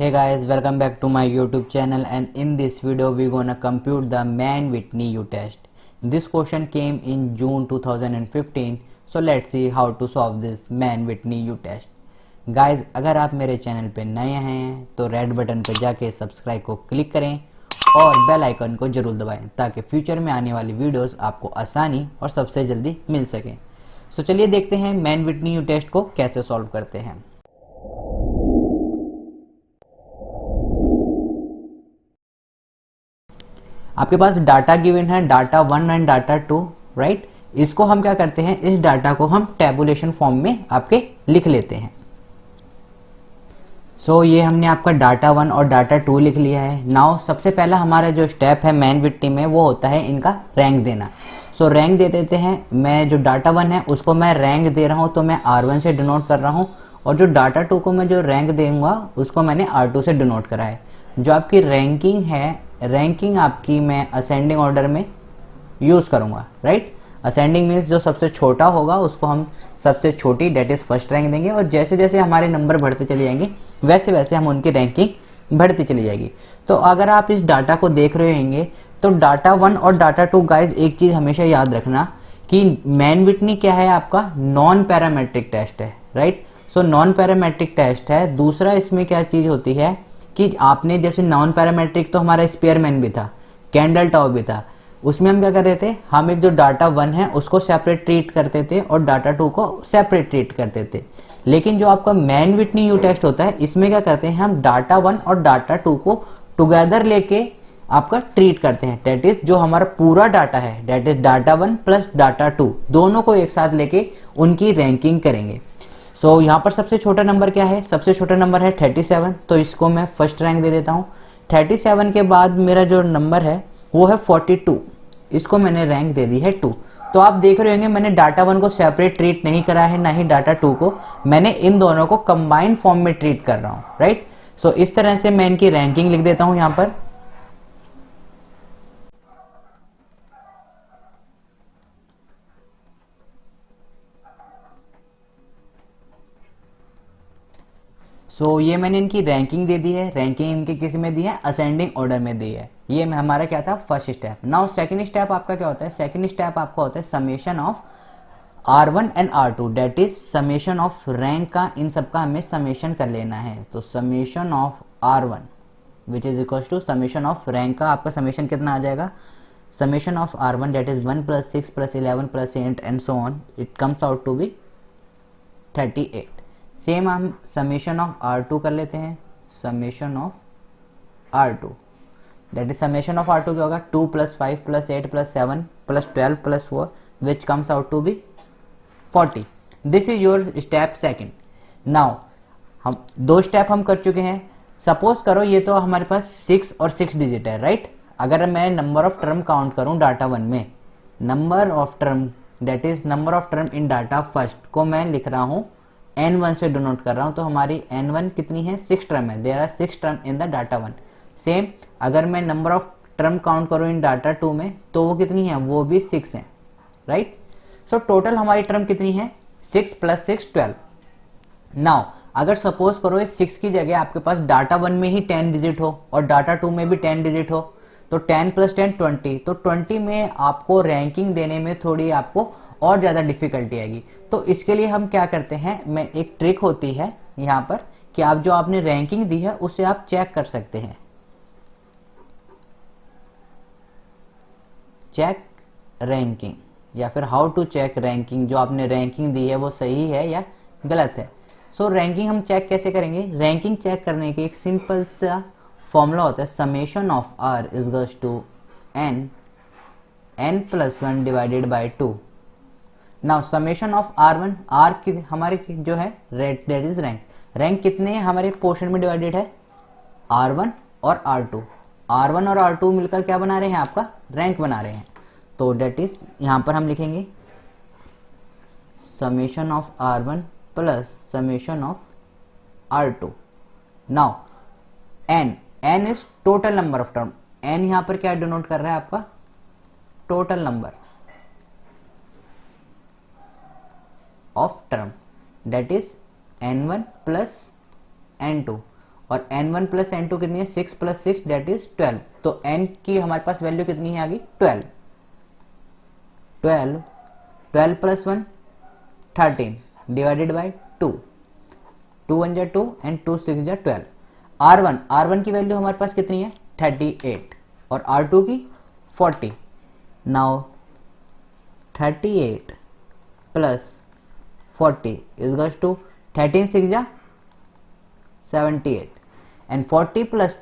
Hey guys, welcome back to my YouTube channel, and in this video we gonna compute the Mann-Whitney U test. This question came in June 2015, so let's see how to solve this Mann-Whitney U test. Guys, अगर आप मेरे channel पे नए हैं तो red button पे जाके subscribe को क्लिक करें और बेल आइकन को जरूर दबाएं ताकि फ्यूचर में आने वाली वीडियोस आपको आसानी और सबसे जल्दी मिल सकें। सो चलिए देखते हैं मैन-विटनी यू टेस्ट को कैसे सॉल्व करते हैं। आपके पास डाटा गिवन है, डाटा 1 एंड डाटा 2, राइट। इसको हम क्या करते हैं, इस डाटा को हम टेबुलेशन फॉर्म में आपके लिख लेते हैं। सो ये हमने आपका डाटा 1 और डाटा 2 लिख लिया है। नाउ सबसे पहला हमारा जो स्टेप है मैन-विटनी में वो होता है इनका रैंक देना। सो रैंक दे देते हैं। मैं जो डाटा 1 है उसको मैं रैंक दे रहा हूँ तो मैं R1 से डिनोट कर रहा हूँ, और जो डाटा 2 को मैं जो रैंक दूंगा उसको मैंने R2 से डिनोट करा है। जो आपकी रैंकिंग है, रैंकिंग आपकी मैं असेंडिंग ऑर्डर में यूज़ करूँगा, राइट। असेंडिंग मीन्स जो सबसे छोटा होगा उसको हम सबसे छोटी डेट इज़ फर्स्ट रैंक देंगे, और जैसे जैसे हमारे नंबर बढ़ते चले जाएंगे वैसे वैसे हम उनकी रैंकिंग बढ़ती चली जाएगी। तो अगर आप इस डाटा को देख रहे होंगे तो डाटा 1 और डाटा 2 गाइज एक चीज़ हमेशा याद रखना कि मैन-विटनी क्या है, आपका नॉन पैरामेट्रिक टेस्ट है, right. So non parametric test है। दूसरा इसमें क्या चीज़ होती है कि आपने जैसे नॉन पैरामेट्रिक तो हमारा स्पेयरमैन भी था, कैंडल टाउ भी था, उसमें हम क्या करते थे, हम एक जो डाटा 1 है उसको सेपरेट ट्रीट करते थे और डाटा 2 को सेपरेट ट्रीट करते थे। लेकिन जो आपका मैन-विटनी यू टेस्ट होता है इसमें क्या करते हैं, हम डाटा 1 और डाटा 2 को टुगेदर लेके आपका ट्रीट करते हैं। डेट इज जो हमारा पूरा डाटा है, that is data 1 plus data 2 दोनों को एक साथ लेके उनकी रैंकिंग करेंगे। सो यहाँ पर सबसे छोटा नंबर क्या है, सबसे छोटा नंबर है 37, तो इसको मैं फर्स्ट रैंक दे देता हूँ। 37 के बाद मेरा जो नंबर है वो है 42, इसको मैंने रैंक दे दी है 2। तो आप देख रहे होंगे मैंने डाटा 1 को सेपरेट ट्रीट नहीं करा है, ना ही डाटा 2 को, मैंने इन दोनों को कंबाइंड फॉर्म में ट्रीट कर रहा हूँ, राइट। सो इस तरह से मैं इनकी रैंकिंग लिख देता हूँ यहाँ पर। सो ये मैंने इनकी रैंकिंग दे दी है। रैंकिंग इनकी किस में दी है, असेंडिंग ऑर्डर में दी है। ये हमारा क्या था, first step. Now second step आपका क्या होता है, सेकंड स्टेप आपका होता है summation of R1 and R2, that is summation of rank का, इन सब का हमें समेशन कर लेना है। तो summation of R1 which is equal to summation of rank का, आपका समेशन कितना आ जाएगा, summation of R1 that is 1 + 6 + 11 + 8 and so on, it comes out to be 38। Same हम समेशन ऑफ R2 कर लेते हैं, summation of R2 that is summation of R2 क्या होगा, 2 + 5 + 8 + 7 + 12 + 4 which comes out to be 40। This is your step second. Now हम दो step हम कर चुके हैं। सपोज करो ये तो हमारे पास 6 और 6 डिजिट है, राइट। अगर मैं नंबर ऑफ टर्म काउंट करूं डाटा 1 में, number of term that is number of term in data first को मैं लिख रहा हूं N1 से डिनोट कर रहा हूं, तो हमारी N1 कितनी है, 6 टर्म है। There are 6 term in the data 1। Same अगर मैं नंबर ऑफ टर्म काउंट करूं इन डाटा 2 में तो वो कितनी है, वो भी 6 है, राइट। सो टोटल हमारी टर्म कितनी है, 6 + 6 12। नाउ अगर सपोज करो इस 6 की जगह आपके पास डाटा 1 में ही 10 डिजिट हो और डाटा 2 में भी 10 डिजिट हो, तो 10 + 10 20, तो 20 में आपको रैंकिंग देने में थोड़ी आपको और ज़्यादा डिफिकल्टी आएगी। तो इसके लिए हम क्या करते हैं, मैं एक ट्रिक होती है यहाँ पर कि आप जो आपने रैंकिंग दी है उससे आप चेक कर सकते हैं, चेक रैंकिंग, या फिर हाउ टू चेक रैंकिंग, जो आपने रैंकिंग दी है वो सही है या गलत है। सो रैंकिंग हम चेक कैसे करेंगे, रैंकिंग चेक करने के एक सिंपल सा फॉर्मूला होता है, summation of R is to n + 1 divided by 2। Now summation of R1, R की हमारे जो है दैट इज रैंक, रैंक कितने हमारे पोर्शन में डिवाइडेड है, R1 और R2। R1 और R2 मिलकर क्या बना रहे हैं, आपका रैंक बना रहे हैं। तो डेट इज यहाँ पर हम लिखेंगे summation of R1 plus summation of R2। Now n is total number of term, n यहाँ पर क्या डिनोट कर रहा है, आपका total number of term, that is N1 + N2, और n1 प्लस n2 कितनी है 6 प्लस 6 दैट इज 12। तो n की हमारे पास वैल्यू कितनी है आ गई 12। 12 प्लस 1 13 डिवाइडेड बाई 2, 2 1 जा 2 एंड 2 6 जा 12। R1 की वैल्यू हमारे पास कितनी है 38 और R2 की 40। Now 38 plus 40 is goes to 13 6 जा 78 and 40 plus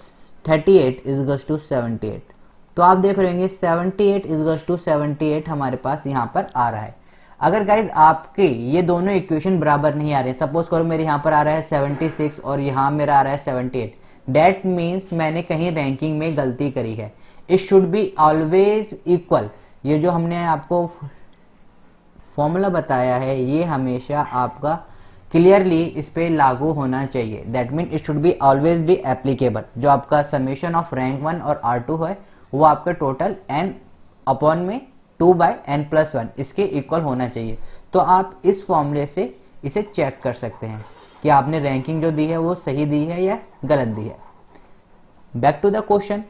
38 is goes to 78। तो आप देख रहे होंगे 78 इज गॉस टू 78 हमारे पास यहाँ पर आ रहा है। अगर गाइज आपके ये दोनों इक्वेशन बराबर नहीं आ रहे हैं, सपोज करो मेरे यहाँ पर आ रहा है 76 और यहाँ मेरा आ रहा है 78, दैट मीन्स मैंने कहीं रैंकिंग में गलती करी है। It should be always equal. ये जो हमने आपको फॉर्मूला बताया है ये हमेशा आपका क्लियरली इस पे लागू होना चाहिए। That mean it should be always be applicable. जो आपका समेशन ऑफ रैंक 1 और R2 है वो आपका टोटल n अपॉन में 2/n+1 इसके इक्वल होना चाहिए। तो आप इस फॉर्मूले से इसे चेक कर सकते हैं कि आपने रैंकिंग जो दी है वो सही दी है या गलत दी है। बैक टू द क्वेश्चन,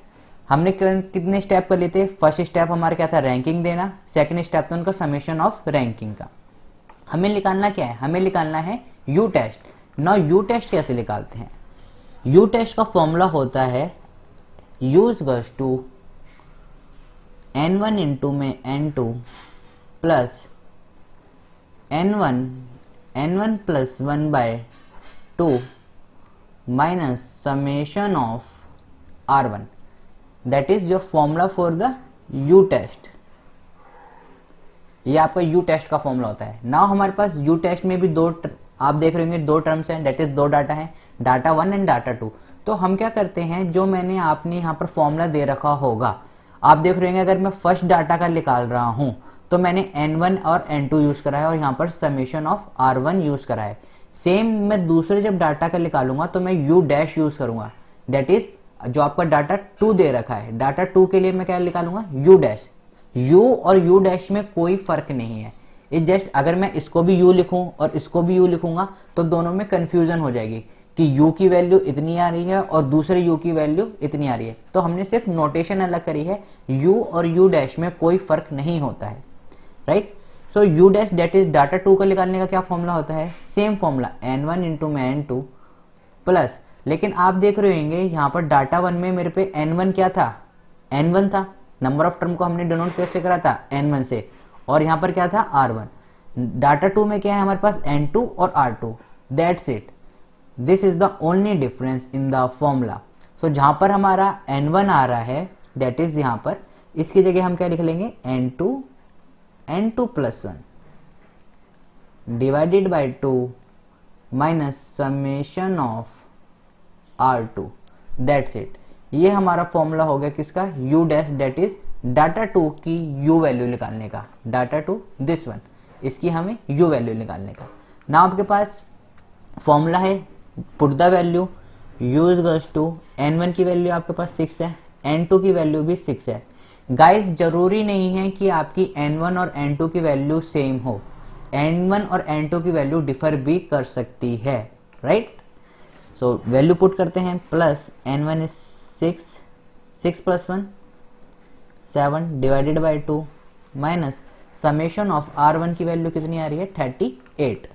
हमने कितने स्टेप कर लिए थे? फर्स्ट स्टेप हमारा क्या था रैंकिंग देना, सेकंड स्टेप था उनका समेशन ऑफ रैंकिंग का। हमें निकालना क्या है? हमें निकालना है U test. Now U test कैसे निकालते हैं? यू टेस्ट का फॉर्मूला होता है u is equals to n1 into में n2 plus n1 plus 1/2 minus summation of R1। That is your formula for the U test. ये आपका यू टेस्ट का फॉर्मूला होता है। नाउ हमारे पास यू टेस्ट में भी आप देख रहे होंगे दो टर्म्स हैं, दैट इज दो डाटा हैं, डाटा 1 एंड डाटा 2। तो हम क्या करते हैं, जो मैंने आपने यहाँ पर फॉर्मूला दे रखा होगा, आप देख रहे होंगे अगर मैं फर्स्ट डाटा का निकाल रहा हूँ तो मैंने n1 और n2 यूज करा है और यहाँ पर समेशन ऑफ R1 यूज करा है। सेम मैं दूसरे जब डाटा का निकालूंगा तो मैं u डैश यूज करूंगा। दैट इज जो आपका डाटा 2 दे रखा है, डाटा 2 के लिए मैं क्या निकालूंगा u डैश। u और u डैश में कोई फर्क नहीं है। इस जस्ट अगर मैं इसको भी u लिखूं और इसको भी u लिखूंगा तो दोनों में कंफ्यूजन हो जाएगी कि u की वैल्यू इतनी आ रही है और दूसरे u की वैल्यू इतनी आ रही है। तो हमने सिर्फ नोटेशन अलग करी है, u और u डैश में कोई फर्क नहीं होता है, right. So u dash that is data 2 का निकालने का क्या फॉर्मूला होता है? सेम फॉर्मूला n1 इंटू में n2 प्लस, लेकिन आप देख रहे होंगे यहाँ पर डाटा 1 में मेरे पे n1 क्या था? n1 था। नंबर ऑफ टर्म को हमने डिनोट कैसे करा था? n1 से। और यहाँ पर क्या था? R1। डाटा 2 में क्या है हमारे पास? n2 और R2। That's it, this is the only difference in the formula. So जहां पर हमारा n1 आ रहा है दैट इज यहाँ पर, इसकी जगह हम क्या लिख लेंगे? n2 plus 1 divided by 2 minus summation of R2। That's it. ये हमारा फॉर्मूला हो गया किसका? u dash that is data 2 की u वैल्यू निकालने का। डाटा 2 दिस वन, इसकी हमें u वैल्यू निकालने का। ना आपके पास फॉर्मूला है, put the value u is equals to n1 की वैल्यू आपके पास 6 है, n2 की वैल्यू भी 6 है। गाइस जरूरी नहीं है कि आपकी n1 और n2 की वैल्यू सेम हो, n1 और n2 की वैल्यू डिफर भी कर सकती है, राइट। सो वैल्यू पुट करते हैं, plus n1 is 6 plus 1 7 divided by 2 minus summation of R1 की वैल्यू कितनी आ रही है? 38।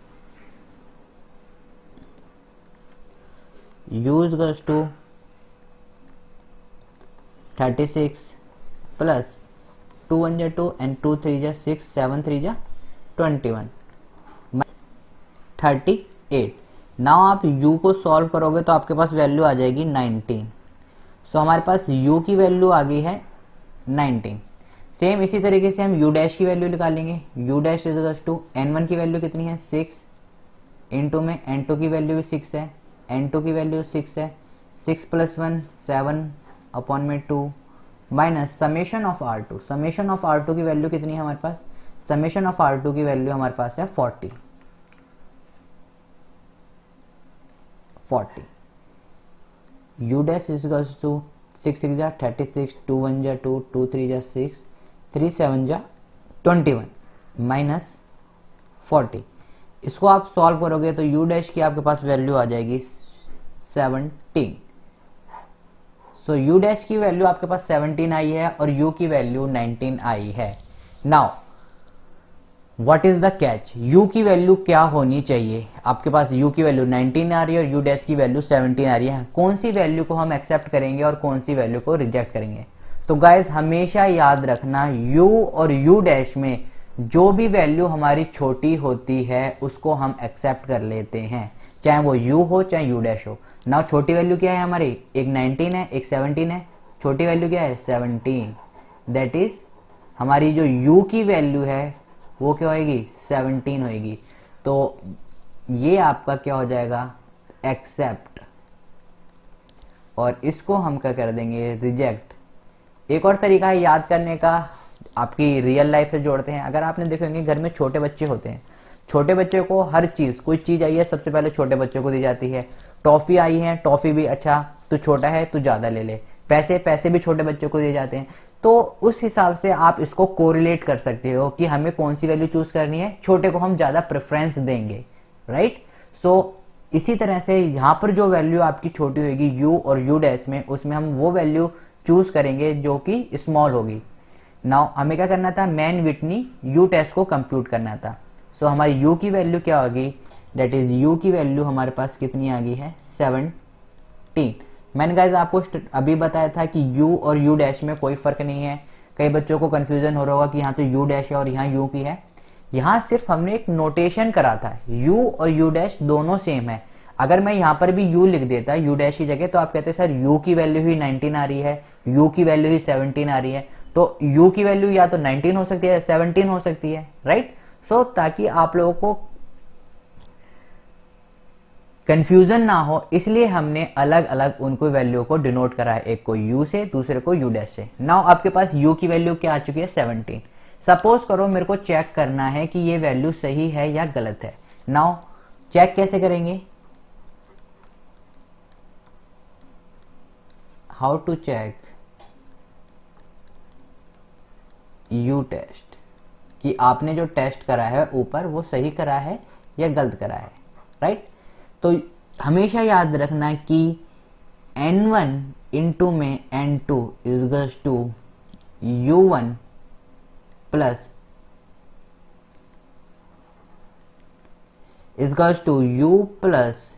u is equals to 36 plus 2 1 जा 2 एंड 2 3 जा 6 7 3 जा 21 38। नाउ आप u को सॉल्व करोगे तो आपके पास वैल्यू आ जाएगी 19। सो हमारे पास u की वैल्यू आ गई है 19। सेम इसी तरीके से हम u डैश की वैल्यू निकालेंगे। u dash is equals to n1 की वैल्यू कितनी है? 6 इंटू में n2 की वैल्यू भी 6 है, n2 की वैल्यू 6 है, 6 प्लस 1 7 अपॉन में 2 minus summation of R2। Summation of R2 की वैल्यू कितनी है हमारे पास? समेशन ऑफ R2 की वैल्यू हमारे पास है 40। u dash is equals to 6 6 जा 36, 2 1 जा 2, 2 3 जा 6, 3 7 जा 21 माइनस 40। इसको आप सॉल्व करोगे तो u डैश की आपके पास वैल्यू आ जाएगी 17। सो यू डैश की वैल्यू आपके पास 17 आई है और यू की वैल्यू 19 आई है। Now what is the catch, u की वैल्यू क्या होनी चाहिए? आपके पास u की वैल्यू 19 आ रही है और u डैश की वैल्यू 17 आ रही है। कौन सी वैल्यू को हम एक्सेप्ट करेंगे और कौन सी वैल्यू को रिजेक्ट करेंगे? तो गाइज हमेशा याद रखना, u और u डैश में जो भी वैल्यू हमारी छोटी होती है उसको हम एक्सेप्ट कर लेते हैं, चाहे वो u हो चाहे u डैश हो। ना छोटी वैल्यू क्या है हमारी, एक 19 है एक 17 है। छोटी वैल्यू क्या है 17, दैट इज हमारी जो u की वैल्यू है वो क्या होएगी 17 होएगी। तो ये आपका क्या हो जाएगा एक्सेप्ट, और इसको हम क्या कर देंगे रिजेक्ट। एक और तरीका है याद करने का, आपकी रियल लाइफ से जोड़ते हैं। अगर आपने देखे होंगे घर में छोटे बच्चे होते हैं, छोटे बच्चे को हर चीज, कोई चीज आई है सबसे पहले छोटे बच्चों को दी जाती है। टॉफी आई है, टॉफी भी अच्छा तू छोटा है तू ज्यादा ले ले, पैसे भी छोटे बच्चों को दिए जाते हैं। तो उस हिसाब से आप इसको कोरिलेट कर सकते हो कि हमें कौन सी वैल्यू चूज करनी है, छोटे को हम ज्यादा प्रेफरेंस देंगे, राइट। सो इसी तरह से यहाँ पर जो वैल्यू आपकी छोटी होगी u और u डैश में, उसमें हम वो वैल्यू चूज करेंगे जो कि स्मॉल होगी। नाउ हमें क्या करना था, मैन विटनी u टेस्ट को कंप्यूट करना था। सो हमारी u की वैल्यू क्या होगी, दैट इज u की वैल्यू हमारे पास कितनी आ गई है 17। मैंने गाइज आपको अभी बताया था कि u और u डैश में कोई फर्क नहीं है। कई बच्चों को कंफ्यूजन हो रहा होगा कि यहाँ तो u डैश है और यहाँ u की है। यहाँ सिर्फ हमने एक नोटेशन करा था, u और u डैश दोनों सेम है। अगर मैं यहाँ पर भी u लिख देता u डैश की जगह, तो आप कहते सर u की वैल्यू ही 19 आ रही है, u की वैल्यू ही 17 आ रही है। तो u की वैल्यू या तो 19 हो सकती है 17 हो सकती है, राइट। सो ताकि आप लोगों को कंफ्यूजन ना हो, इसलिए हमने अलग अलग उनको वैल्यू को डिनोट करा है, एक को u से दूसरे को u डैश से। नाउ आपके पास u की वैल्यू क्या आ चुकी है 17। सपोज करो मेरे को चेक करना है कि ये वैल्यू सही है या गलत है। नाउ चेक कैसे करेंगे, how to check u test, कि आपने जो टेस्ट करा है ऊपर वो सही करा है या गलत करा है, राइट। तो हमेशा याद रखना कि n1 इंटू में n2 equals to u1 plus equals to u plus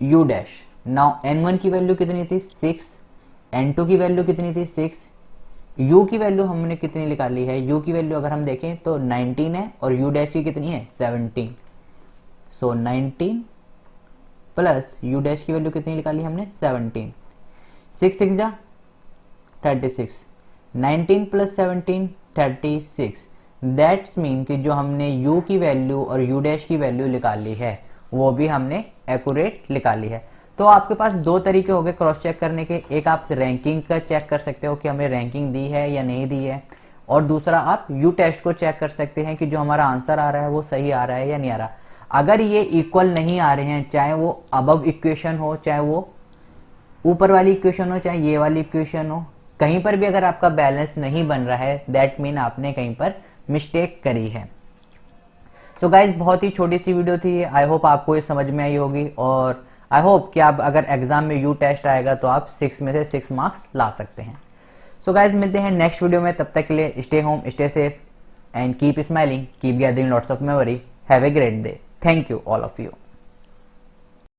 u dash. Now n1 की वैल्यू कितनी थी 6, n2 की वैल्यू कितनी थी 6, u की वैल्यू हमने कितनी निकाली है, u की वैल्यू अगर हम देखें तो 19 है और u डैश की कितनी है 17। सो 19 प्लस u डैश की वैल्यू कितनी निकाली हमने 17, 6 6 जा 36, 19 प्लस 17 36। दैट्स मीन कि जो हमने u की वैल्यू और u डैश की वैल्यू निकाली है वो भी हमने एक्यूरेट निकाली है। तो आपके पास दो तरीके हो गए क्रॉस चेक करने के, एक आप रैंकिंग का चेक कर सकते हो कि हमें रैंकिंग दी है या नहीं दी है, और दूसरा आप यू टेस्ट को चेक कर सकते हैं कि जो हमारा आंसर आ रहा है वो सही आ रहा है या नहीं आ रहा। अगर ये इक्वल नहीं आ रहे हैं, चाहे वो अबव इक्वेशन हो, चाहे वो ऊपर वाली इक्वेशन हो, चाहे ये वाली इक्वेशन हो, कहीं पर भी अगर आपका बैलेंस नहीं बन रहा है, दैट मीन आपने कहीं पर मिस्टेक करी है। सो गाइज बहुत ही छोटी सी वीडियो थी, आई होप आपको ये समझ में आई होगी, और आई होप कि आप अगर एग्जाम में यू टेस्ट आएगा तो आप 6 में से 6 मार्क्स ला सकते हैं। सो गाइज मिलते हैं नेक्स्ट वीडियो में, तब तक के लिए stay home stay safe and keep smiling, keep gathering lots of memory. Have a great day. Thank you all of you.